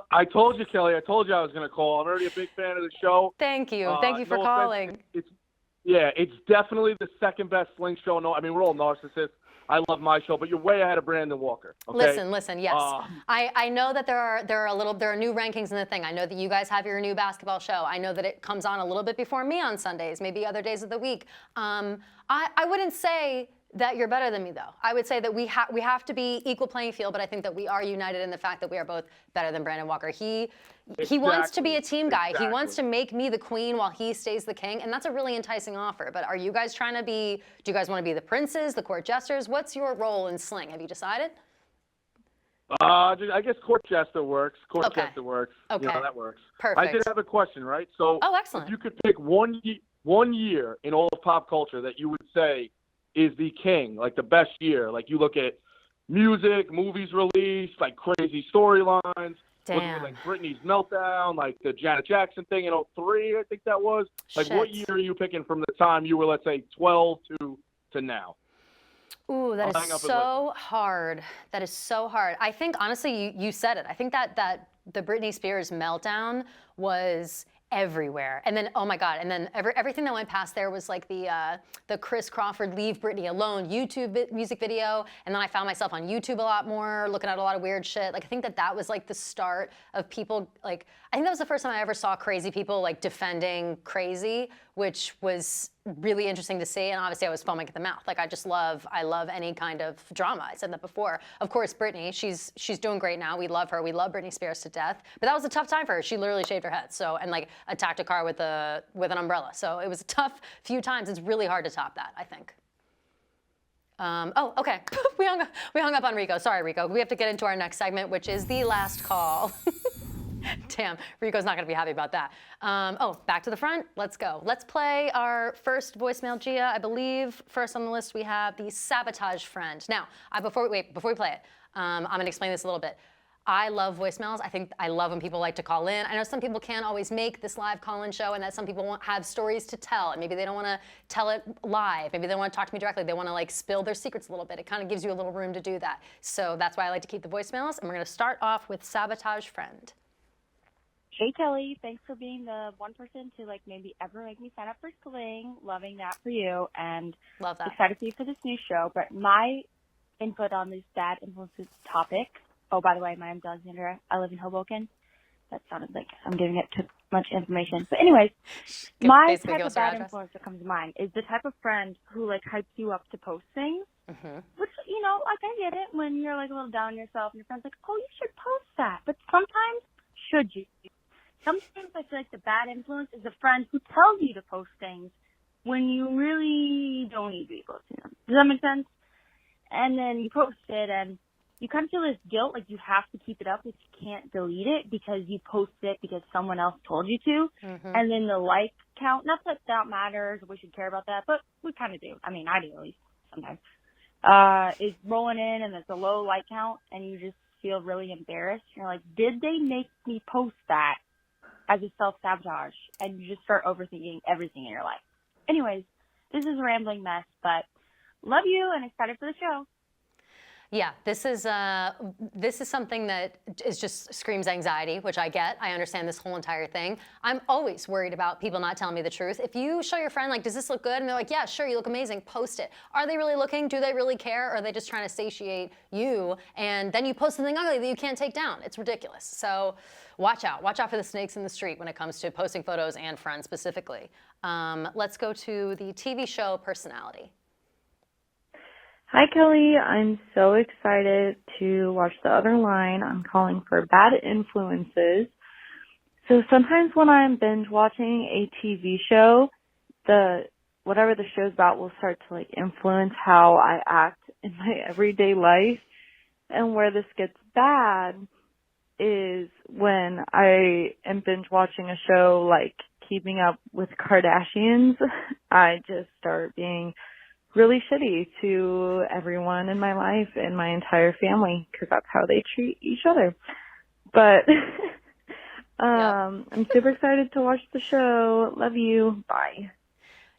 I told you, Kelly. I told you I was going to call. I'm already a big fan of the show. Thank you. Thank you for calling. It's definitely the second best Sling show. No, I mean, we're all narcissists. I love my show, but you're way ahead of Brandon Walker. Okay? Listen. Yes, I know that there are new rankings in the thing. I know that you guys have your new basketball show. I know that it comes on a little bit before me on Sundays, maybe other days of the week. I wouldn't say that you're better than me, though. I would say that we have to be equal playing field, but I think that we are united in the fact that we are both better than Brandon Walker. He wants to be a team guy. He wants to make me the queen while he stays the king, and that's a really enticing offer. But are you guys trying to be? Do you guys want to be the princes, the court jesters? What's your role in Sling? Have you decided? I guess court jester works. Jester works. Okay. You know, that works. Perfect. I did have a question, right? So, excellent. If you could pick one year in all of pop culture that you would say is the king, like the best year. Like you look at music, movies released, like crazy storylines. Looking at like Britney's meltdown, like the Janet Jackson thing in 2003, I think that was. Like what year are you picking from the time you were, let's say, 12 to now? Ooh, that is so hard. That is so hard. I think, honestly, you said it. I think that the Britney Spears meltdown was everywhere. And then, oh my God, and then everything that went past there was like the Chris Crawford Leave Britney Alone YouTube music video. And then I found myself on YouTube a lot more, looking at a lot of weird shit. Like, I think that was like the start of people, like, I think that was the first time I ever saw crazy people like defending crazy, which was really interesting to see. And obviously I was foaming at the mouth. Like, I love any kind of drama. I said that before. Of course, Britney, she's doing great now. We love her. We love Britney Spears to death. But that was a tough time for her. She literally shaved her head. So, and like attacked a car with an umbrella. So it was a tough few times. It's really hard to top that, I think. Okay. we hung up on Rico. Sorry, Rico. We have to get into our next segment, which is the last call. Damn, Rico's not going to be happy about that. Back to the front. Let's go. Let's play our first voicemail, Gia. I believe first on the list we have the sabotage friend. Now, before we play it, I'm going to explain this a little bit. I love voicemails. I think I love when people like to call in. I know some people can't always make this live call-in show, and that some people won't have stories to tell, and maybe they don't want to tell it live. Maybe they don't want to talk to me directly. They want to like spill their secrets a little bit. It kind of gives you a little room to do that. So that's why I like to keep the voicemails. And we're going to start off with sabotage friend. Hey, Kelly. Thanks for being the one person to like maybe ever make me sign up for Sling. Loving that for you, and love that. Excited for you for this new show. But my input on this bad influences topic. Oh, by the way, my name's Alexandra. I live in Hoboken. That sounded like I'm giving it too much information. But anyways, my type of bad influence that comes to mind is the type of friend who like hypes you up to post things. Mm-hmm. Which, you know, like I get it when you're like a little down on yourself and your friend's like, oh, you should post that. But sometimes, should you? Sometimes I feel like the bad influence is a friend who tells you to post things when you really don't need to be posting them. Does that make sense? and then you post it, and you kind of feel this guilt, like you have to keep it up, like you can't delete it because you posted it because someone else told you to. And then the like count, not that that matters, we should care about that, but we kind of do. I mean, I do at least sometimes. Is rolling in, and it's a low like count, and you just feel really embarrassed. You're like, did they make me post that as a self-sabotage? And you just start overthinking everything in your life. Anyways, this is a rambling mess, but love you and excited for the show. Yeah, this is something that is just screams anxiety, which I get. I understand this whole entire thing. I'm always worried about people not telling me the truth. If you show your friend, like, does this look good? And they're like, yeah, sure, you look amazing, post it. Are they really looking? Do they really care? Or are they just trying to satiate you? And then you post something ugly that you can't take down. It's ridiculous. So watch out. Watch out for the snakes in the street when it comes to posting photos and friends specifically. Let's go to the TV show personality. Hi, Kelly. I'm so excited to watch The Other Line. I'm calling for bad influences. So sometimes when I'm binge watching a TV show, whatever the show's about will start to like influence how I act in my everyday life. And where this gets bad is when I am binge watching a show like Keeping Up with Kardashians. I just start being really shitty to everyone in my life and my entire family because that's how they treat each other. But I'm super excited to watch the show. Love you. Bye.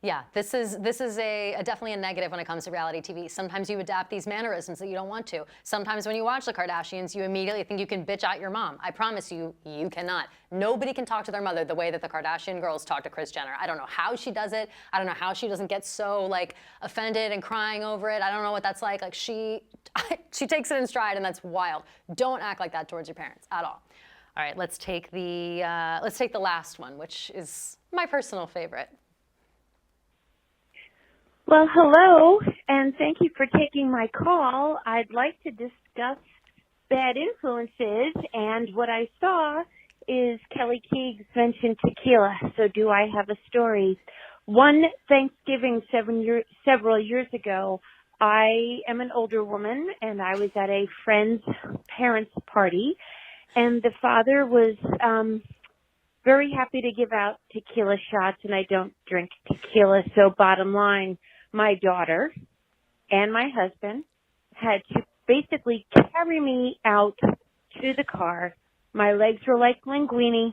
Yeah, this is definitely a negative when it comes to reality TV. Sometimes you adapt these mannerisms that you don't want to. Sometimes when you watch the Kardashians, you immediately think you can bitch out your mom. I promise you, you cannot. Nobody can talk to their mother the way that the Kardashian girls talk to Kris Jenner. I don't know how she does it. I don't know how she doesn't get so like offended and crying over it. I don't know what that's like. Like she takes it in stride, and that's wild. Don't act like that towards your parents at all. All right, let's take the last one, which is my personal favorite. Well, hello, and thank you for taking my call. I'd like to discuss bad influences, and what I saw is Kelly Keegs mentioned tequila, so do I have a story? One Thanksgiving several years ago, I am an older woman, and I was at a friend's parents' party, and the father was very happy to give out tequila shots, and I don't drink tequila, so bottom line, my daughter and my husband had to basically carry me out to the car. My legs were like linguine.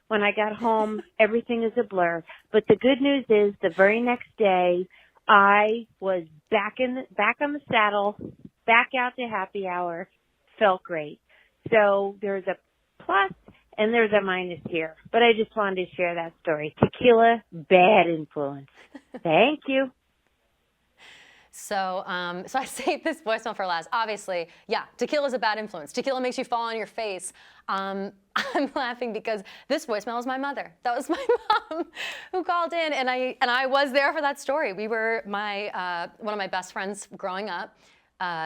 When I got home, everything is a blur. But the good news is the very next day, I was back on the saddle, back out to happy hour, felt great. So there's a plus and there's a minus here. But I just wanted to share that story. Tequila, bad influence. Thank you. So I saved this voicemail for last. Obviously, yeah, tequila is a bad influence. Tequila makes you fall on your face. I'm laughing because this voicemail is my mother. That was my mom who called in, and I was there for that story. We were one of my best friends growing up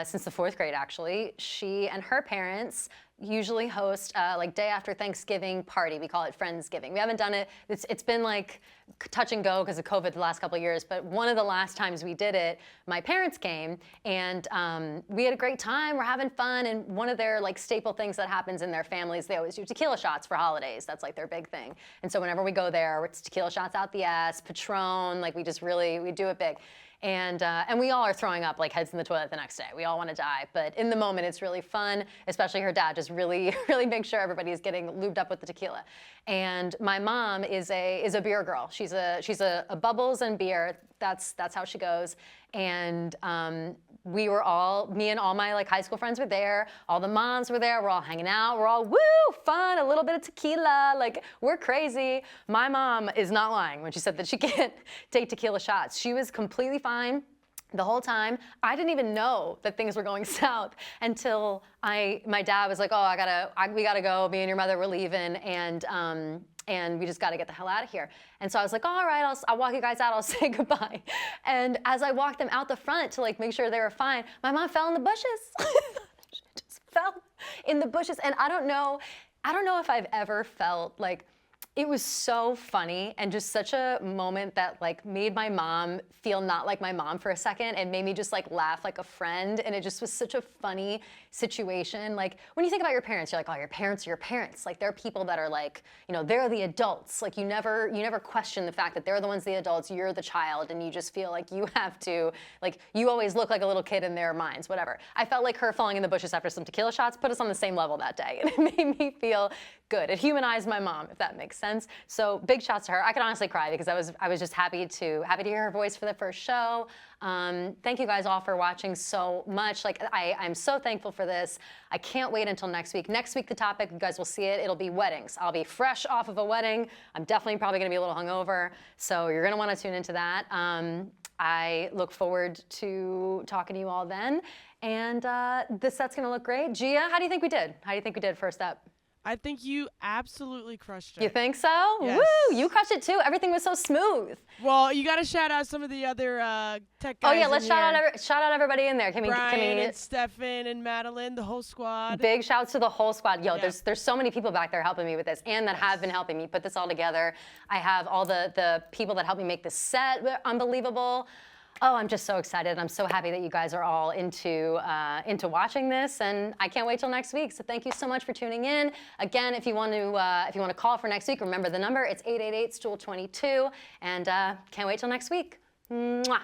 since the 4th grade, actually. She and her parents usually host like day after Thanksgiving party. We call it Friendsgiving. We haven't done it. It's been like touch and go because of COVID the last couple of years. But one of the last times we did it, my parents came and we had a great time. We're having fun. And one of their like staple things that happens in their families, they always do tequila shots for holidays. That's like their big thing. And so whenever we go there, it's tequila shots out the ass, Patron. Like we do it big. And we all are throwing up like heads in the toilet the next day. We all want to die, but in the moment it's really fun. Especially her dad just really makes sure everybody is getting lubed up with the tequila. And my mom is a beer girl. She's a bubbles and beer. That's how she goes. And we were all, me and all my like high school friends were there. All the moms were there. We're all hanging out. We're all woo, fun, a little bit of tequila. Like we're crazy. My mom is not lying when she said that she can't take tequila shots. She was completely fine the whole time. I didn't even know that things were going south until my dad was like, oh, we gotta go. Me and your mother were leaving, and we just got to get the hell out of here. And so I was like, all right, I'll walk you guys out. I'll say goodbye. And as I walked them out the front to like make sure they were fine, my mom fell in the bushes. She just fell in the bushes. And I don't know if I've ever felt like It was so funny and just such a moment that like made my mom feel not like my mom for a second and made me just like laugh like a friend. And it just was such a funny situation. Like when you think about your parents, you're like, oh, your parents are your parents. Like they're people that are like, you know, they're the adults. Like you never question the fact that they're the ones, the adults, you're the child, and you just feel like you have to, like you always look like a little kid in their minds, whatever. I felt like her falling in the bushes after some tequila shots put us on the same level that day. And it made me feel good. It humanized my mom, if that makes sense. So big shouts to her. I could honestly cry because I was just happy to hear her voice for the first show. Thank you guys all for watching so much. Like I'm so thankful for this. I can't wait until next week. Next week, the topic, you guys will see it. It'll be weddings. I'll be fresh off of a wedding. I'm definitely probably going to be a little hungover. So you're going to want to tune into that. I look forward to talking to you all then. And this set's going to look great. Gia, how do you think we did? How do you think we did first up? I think you absolutely crushed it. You think so? Yes. Woo! You crushed it too. Everything was so smooth. Well, you got to shout out some of the other tech guys. Oh yeah, let's shout out everybody in there. Brian and Stefan and Madeline, the whole squad. Big shouts to the whole squad. Yo, there's so many people back there helping me with this, and that have been helping me put this all together. I have all the people that helped me make this set. Unbelievable. Oh, I'm just so excited. I'm so happy that you guys are all into watching this, and I can't wait till next week. So thank you so much for tuning in. Again, if you want to call for next week, remember the number. It's 888-STOOL22, and can't wait till next week. Mwah.